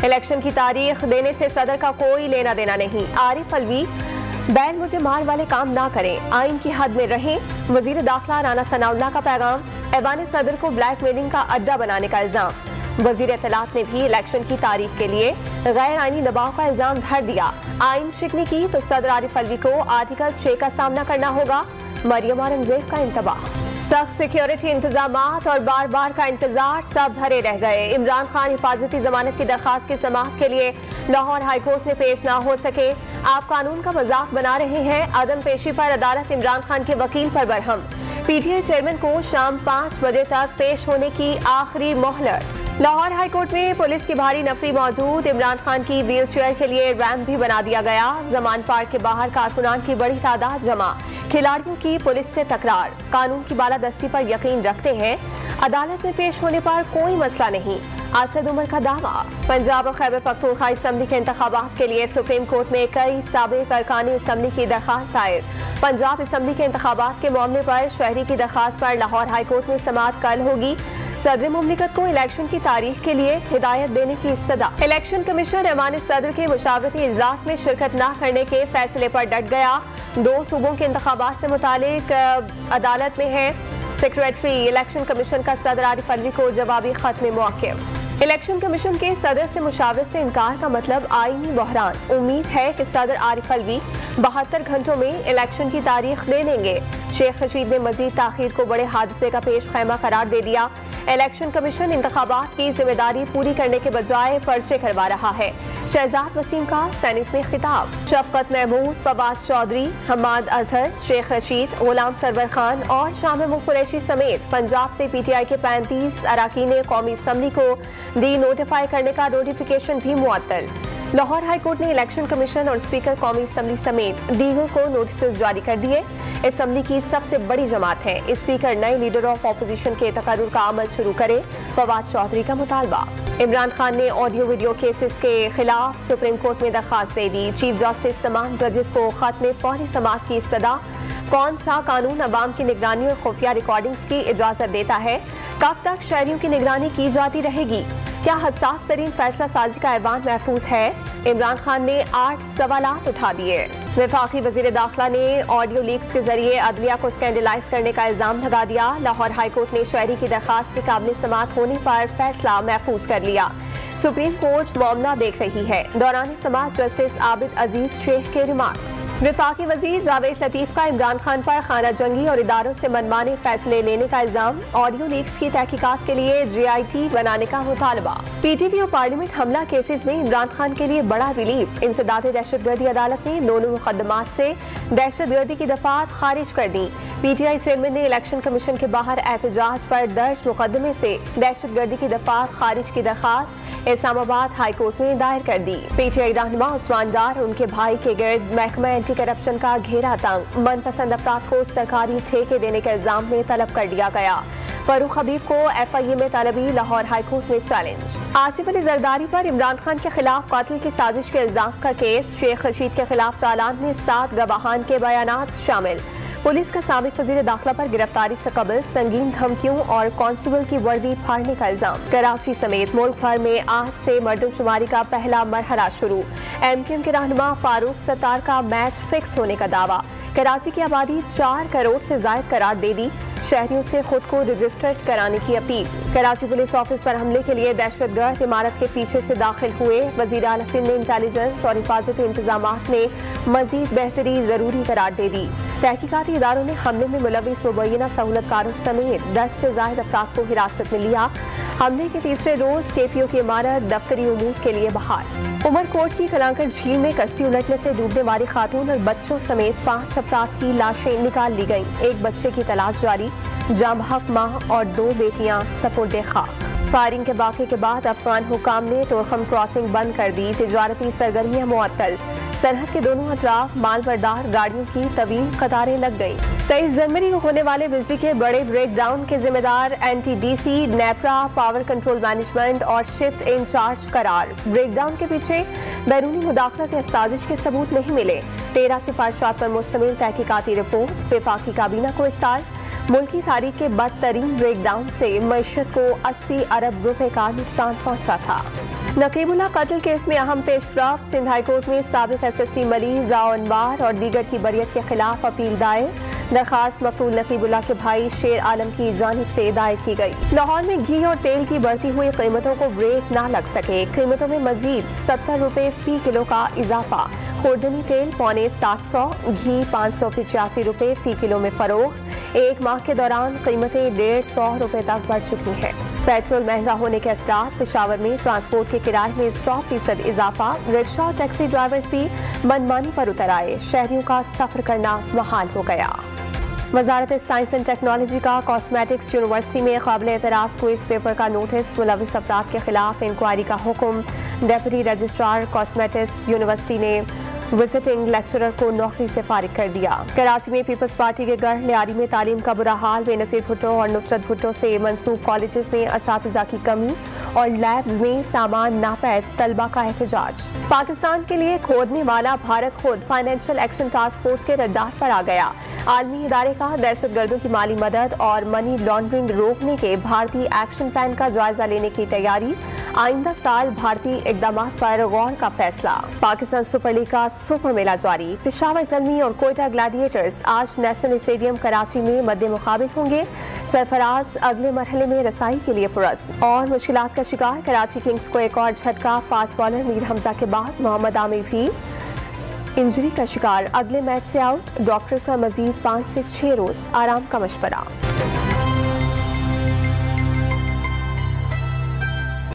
Election की तारीख देने से सदर का कोई लेना देना नहीं। आरिफ अलवी बैन मुझे मार वाले काम ना करें, आइन की हद में रहें। वजीर दाखिला राना सनाउल्लाह का पैगाम। ऐवान सदर को ब्लैकमेलिंग का अड्डा बनाने का इल्जाम। वजीर इत्तलात ने भी इलेक्शन की तारीख के लिए गैर आइनी दबाव का इल्जाम धर दिया। आइन शिकनी की तो सदर आरिफ अलवी को आर्टिकल 6 का सामना करना होगा। मरियम औरंगजेब का इंतबाह। सख्त सिक्योरिटी इंतजामात और बार बार का इंतजार, सब धरे रह गए। इमरान खान हिफाजती जमानत की दरखास्त की समाअत के लिए लाहौर हाईकोर्ट में पेश ना हो सके। आप कानून का मजाक बना रहे हैं। अदम पेशी पर अदालत इमरान खान के वकील पर बरहम। पीटीआई चेयरमैन को शाम 5 बजे तक पेश होने की आखिरी मोहलत। लाहौर हाईकोर्ट में पुलिस की भारी नफरी मौजूद। इमरान खान की व्हील चेयर के लिए रैंप भी बना दिया गया। जमान पार्क के बाहर कारकुनान की बड़ी तादाद जमा। खिलाड़ियों की पुलिस से तकरार। कानून की बालादस्ती पर यकीन रखते हैं। अदालत में पेश होने पर कोई मसला नहीं। असद उमर का दावा। पंजाब और खैबर पख्तूनख्वा असम्बली के इंतखाबात के लिए सुप्रीम कोर्ट में कई साबिक अरकान असम्बली की दरखास्त दायर। पंजाब असम्बली के इंतखाबात के मामले पर शहरी की दरखास्त पर लाहौर हाईकोर्ट में समाअत कल होगी। सदर मुमलिकत को इलेक्शन की तारीख के लिए हिदायत देने की सदा। इलेक्शन कमीशन ऐवान सदर के मुशावरती इजलास में शिरकत न करने के फैसले पर डट गया। 2 सूबों के इंतखाबात से मुतालिक अदालत में है। सेक्रेटरी इलेक्शन कमीशन का सदर आरिफ अलवी को जवाबी खत में मौक़िफ़। इलेक्शन कमीशन के सदर से मुशावरत से इनकार का मतलब आईनी बहरान। उम्मीद है कि सदर आरिफ अलवी 72 घंटों में इलेक्शन की तारीख दे देंगे। शेख रशीद ने मजीद ताखीर को बड़े हादसे का पेश खैमा करार दे दिया। इलेक्शन कमीशन इंतखाबात की जिम्मेदारी पूरी करने के बजाय पर्चे करवा रहा है। शहजाद वसीम का सेनेट में खिताब। शफकत महमूद, फवाद चौधरी, हमाद अजहर, शेख रशीद, गुलाम सरवर खान और शामिम कुरैशी समेत पंजाब से पीटीआई के 35 अरकान कौमी असम्बली को डी नोटिफाई करने का नोटिफिकेशन भी मुअत्तल। लाहौर हाईकोर्ट ने इलेक्शन कमीशन और स्पीकर कौमी असम्बली समेत दीगर को नोटिस जारी कर दिए। असम्बली की सबसे बड़ी जमात है। स्पीकर नए लीडर ऑफ अपोजिशन के तकर्रुर का अमल शुरू करे। फवाद चौधरी का मुतालबा। इमरान खान ने ऑडियो वीडियो केसेस के खिलाफ सुप्रीम कोर्ट में दरखास्त दे दी। चीफ जस्टिस तमाम जजेस को खत में फौरी समाअत की सदा। कौन सा कानून अवाम की निगरानी और खुफिया रिकॉर्डिंग्स की इजाजत देता है? कब तक शहरियों की निगरानी की जाती रहेगी? क्या हसास तरीन फैसला साजी का ऐवान महफूज है? इमरान खान ने 8 सवालात उठा दिए। वफाकी वजीर दाखिला ने ऑडियो लीक्स के जरिए अदलिया को स्कैंडलाइज करने का इल्जाम लगा दिया। लाहौर हाईकोर्ट ने शहरी की दरखास्त के काबिल समाअत होने पर फैसला महफूज कर लिया। सुप्रीम कोर्ट मामला देख रही है। दौरान समाअत जस्टिस आबिद अजीज शेख के रिमार्क्स। वफाकी वजीर जावेद लतीफ का इमरान खान पर खाना जंगी और इदारों से मनमाने फैसले लेने का इल्जाम। ऑडियो लीक्स की तहकीकात के लिए GIT बनाने का मुतालबा। PTV और पार्लियामेंट हमला केसेस में इमरान खान के लिए बड़ा रिलीफ। इंसदाद दहशतगर्दी अदालत ने दोनों मुकदमात से दहशतगर्दी की दफात खारिज कर दी। PTI चेयरमैन ने इलेक्शन कमीशन के बाहर एहतजाज पर दर्ज मुकदमे से दहशतगर्दी की दफात खारिज की दरखास्त इस्लामाबाद हाईकोर्ट में दायर कर दी। PTI रहनुमा उस्मान डार उनके भाई के गिर्द महकमा एंटी करप्शन का घेरा तंग। मनपसंद अफराद को सरकारी ठेके देने के इल्जाम में तलब कर दिया गया। फरूख हबीब को FIA में तलबी। लाहौर हाईकोर्ट में चैलेंज। आसिफ अली जरदारी पर इमरान खान के खिलाफ कातिल की साजिश के इल्जाम का केस। शेख रशीद के खिलाफ चालान में 7 गवाहान के बयानात शामिल। पुलिस का साबिक वजीर दाखिला पर गिरफ्तारी से कबल संगीन धमकियों और कांस्टेबल की वर्दी फाड़ने का इल्जाम। कराची समेत मुल्क भर में आज से मर्दमशुमारी का पहला मरहला शुरू। MQM के रहनुमा फारूक सत्तार का मैच फिक्स होने का दावा। कराची की आबादी 4 करोड़ से जायद करार दे दी। शहरियों से खुद को रजिस्टर्ड कराने की अपील। कराची पुलिस ऑफिस पर हमले के लिए दहशतगर्द इमारत के पीछे से दाखिल हुए। वजीर आला सिंध ने इंटेलिजेंस और हिफाजती इंतजामात में मजीद बेहतरी जरूरी करार दे दी। तहकीकाती इदारों ने हमले में मुलविस मुबैना सहूलतकारों समेत 10 से ज्यादा अफराद को हिरासत में लिया। हमले के तीसरे रोज KPO की इमारत दफ्तरी उमूर के लिए बहाल। उमरकोट की कलांकर झील में कश्ती उलटने से डूबने वाली खातून और बच्चों समेत 5 अफराद की लाशें निकाल ली गईं। एक बच्चे की तलाश जारी। जाँ बहक माँ और 2 बेटियां सपुर्दे खाक। फायरिंग के वाक़े के बाद अफगान हुकाम ने तोरखम क्रॉसिंग बंद कर दी। तिजारती सरगर्मियां मुअत्तल। सरहद के दोनों अतराफ मालबरदार गाड़ियों की तवील कतारें लग गई। 23 जनवरी को होने वाले बिजली के बड़े ब्रेकडाउन के जिम्मेदार NTDC, NEPRA, power control management और शिफ्ट इंचार्ज करार। ब्रेकडाउन के पीछे बैरूनी मुदाखलत या साजिश के सबूत नहीं मिले। 13 सिफारिशात पर मुश्तमिल तहकीकाती रिपोर्ट। वफाकी काबीना को इस साल मुल्की तारीख के बदतरीन ब्रेकडाउन से मईशत को 80 अरब रुपए का नुकसान पहुंचा था। नकीबुल्लाह कत्ल केस में अहम पेशरफ्त। सिंध हाई कोर्ट में साबिक SSP मलिक, राव अनवार और दीगर की बरियत के खिलाफ अपील दायर। दरखास्त मकतूल नकीबुल्लाह के भाई शेर आलम की जानिब से दायर की गई। लाहौर में घी और तेल की बढ़ती हुई कीमतों को ब्रेक न लग सके, कीमतों में मजीद 70 रुपए फी किलो का इजाफा। खुर्दनी तेल पौने 700, घी 585 रुपए फी किलो में फरोख्त। एक माह के दौरान कीमतें 150 रुपए तक बढ़ चुकी हैं। पेट्रोल महंगा होने के असरात। पेशावर में ट्रांसपोर्ट के किराए में 100% इजाफा। रिक्शा और टैक्सी ड्राइवर्स भी मनमानी पर उतर आए। शहरियों का सफर करना मुहाल हो गया। वजारत साइंस एंड टेक्नोलॉजी का कॉस्मेटिक्स यूनिवर्सिटी में काबिल एतराज़ क्विज पेपर का नोटिस। मुलविस अफराद के खिलाफ इंक्वायरी का हुक्म। डेप्यूटी रजिस्ट्रार कॉस्मेटिक्स यूनिवर्सिटी ने विजिटिंग लेक्चरर को नौकरी से फारिग कर दिया। कराची में पीपल्स पार्टी के गढ़ लियारी में तालीम का बुरा हाल। बेनजीर भुट्टो और नुसरत भुट्टो से मंसूब कॉलेजेस में असातिज़ा की कमी और लैब्स में सामान नापैद तलबा का एहतजाज। पाकिस्तान के लिए खोदने वाला भारत खुद फाइनेंशियल एक्शन टास्क फोर्स के रडार पर आ गया। आलमी इदारे का दहशतगर्दों की माली मदद और मनी लॉन्ड्रिंग रोकने के भारतीय एक्शन प्लान का जायजा लेने की तैयारी। आइंदा साल भारतीय इकदाम पर गौर का फैसला। पाकिस्तान सुपर लीग का सुपर मेला जारी। पेशावर ज़ल्मी और कोयटा ग्लैडिएटर्स आज नेशनल स्टेडियम कराची में मद्दे मुकाबिल होंगे। सरफराज अगले मरहले में रसाई के लिए पुरस्म। और मुश्किलात का शिकार कराची किंग्स को एक और झटका। फास्ट बॉलर मीर हमजा के बाद मोहम्मद आमिर भी इंजरी का शिकार। अगले मैच से आउट। डॉक्टर्स का मजीद 5 से 6 रोज आराम का मशवरा।